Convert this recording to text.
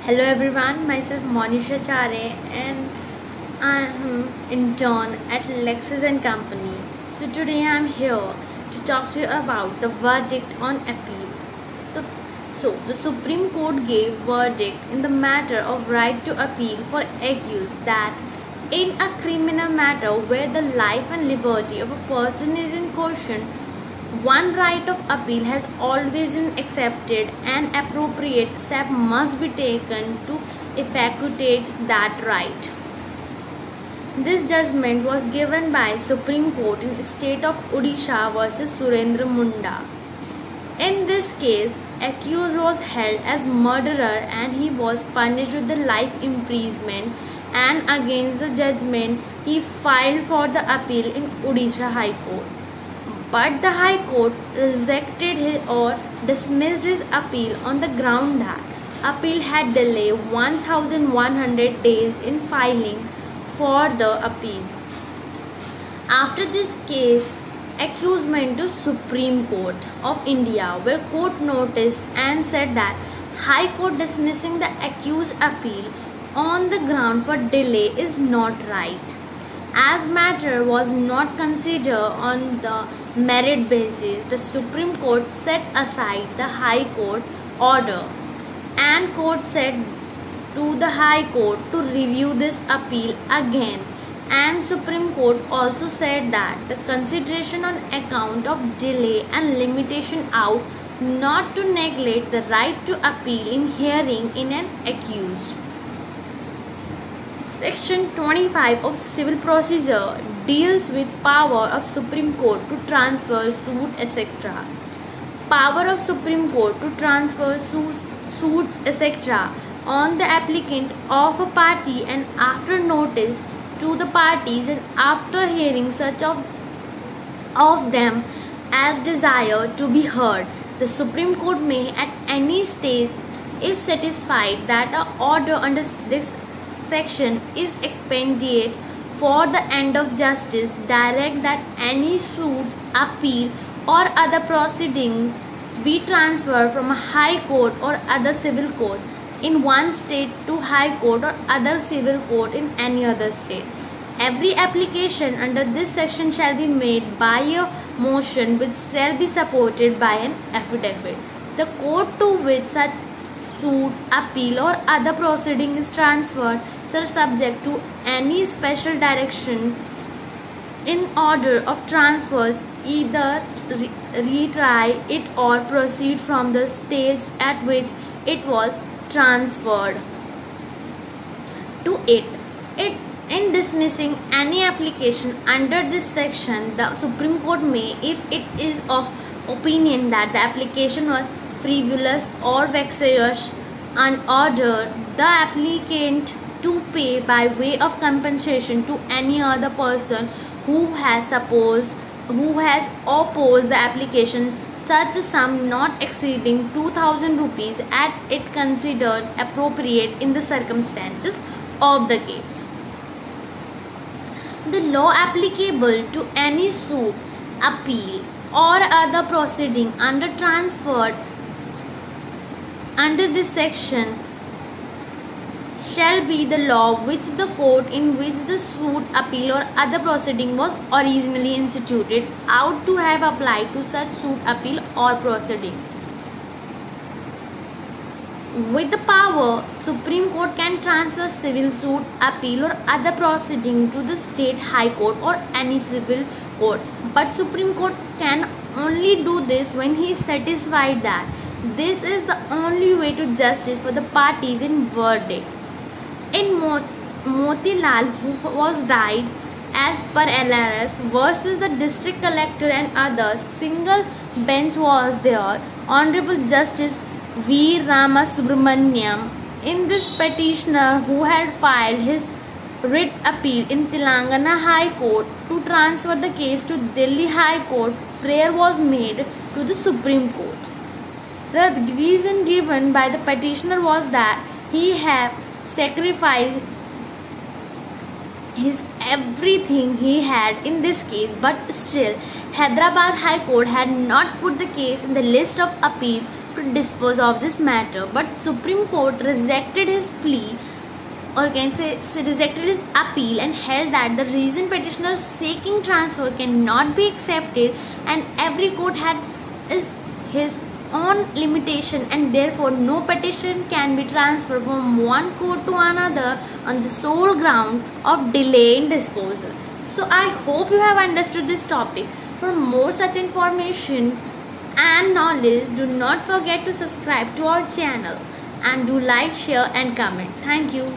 Hello everyone, myself Monisha Chare and I am intern at Lexis and Company. So today I am here to talk to you about the verdict on appeal. So the Supreme Court gave verdict in the matter of right to appeal for accused that in a criminal matter where the life and liberty of a person is in question, one right of appeal has always been accepted and appropriate step must be taken to effectuate that right. This judgment was given by Supreme Court in State of Odisha versus Surendra Munda. In this case, accused was held as murderer and he was punished with the life imprisonment, and against the judgment he filed for the appeal in Odisha High Court. But the High Court rejected or dismissed his appeal on the ground that appeal had delayed 1100 days in filing for the appeal. After this case, accused went to Supreme Court of India, where court noticed and said that High Court dismissing the accused appeal on the ground for delay is not right, as matter was not considered on the merit basis. The Supreme Court set aside the High Court order, and court said to the High Court to review this appeal again, and Supreme Court also said that the consideration on account of delay and limitation out not to neglect the right to appeal in hearing in an accused. Section 25 of Civil Procedure deals with power of Supreme Court to transfer suit, etc. Power of Supreme Court to transfer suits, etc. on the applicant of a party and after notice to the parties and after hearing such of them as desire to be heard. The Supreme Court may at any stage, if satisfied that an order under this section is expedient for the end of justice, direct that any suit, appeal or other proceeding be transferred from a High Court or other civil court in one state to High Court or other civil court in any other state. Every application under this section shall be made by a motion which shall be supported by an affidavit. The court to which such suit, appeal or other proceeding is transferred shall subject to any special direction in order of transfers either retry it or proceed from the stage at which it was transferred to it. In dismissing any application under this section, the Supreme Court may, if it is of opinion that the application was frivolous or vexatious, and order the applicant to pay by way of compensation to any other person who has opposed the application such a sum not exceeding 2000 rupees as it considered appropriate in the circumstances of the case. The law applicable to any suit, appeal or other proceeding transferred under this section shall be the law which the court in which the suit, appeal or other proceeding was originally instituted ought to have applied to such suit, appeal or proceeding. With the power, Supreme Court can transfer civil suit, appeal or other proceeding to the state High Court or any civil court. But Supreme Court can only do this when he is satisfied that this is the only way to justice for the parties in verdict. In Motilal, who was died as per LRS versus the district collector and others, single bench was there. Honorable Justice V. Ramasubramaniam, in this petitioner who had filed his writ appeal in Telangana High Court to transfer the case to Delhi High Court, prayer was made to the Supreme Court. The reason given by the petitioner was that he had sacrificed his everything he had in this case, but still Hyderabad High Court had not put the case in the list of appeal to dispose of this matter, but Supreme Court rejected his plea, or can say rejected his appeal, and held that the reason petitioner seeking transfer cannot be accepted, and every court had his own limitation, and therefore no petition can be transferred from one court to another on the sole ground of delay in disposal. So I hope you have understood this topic. For more such information and knowledge, do not forget to subscribe to our channel and do like, share and comment. Thank you.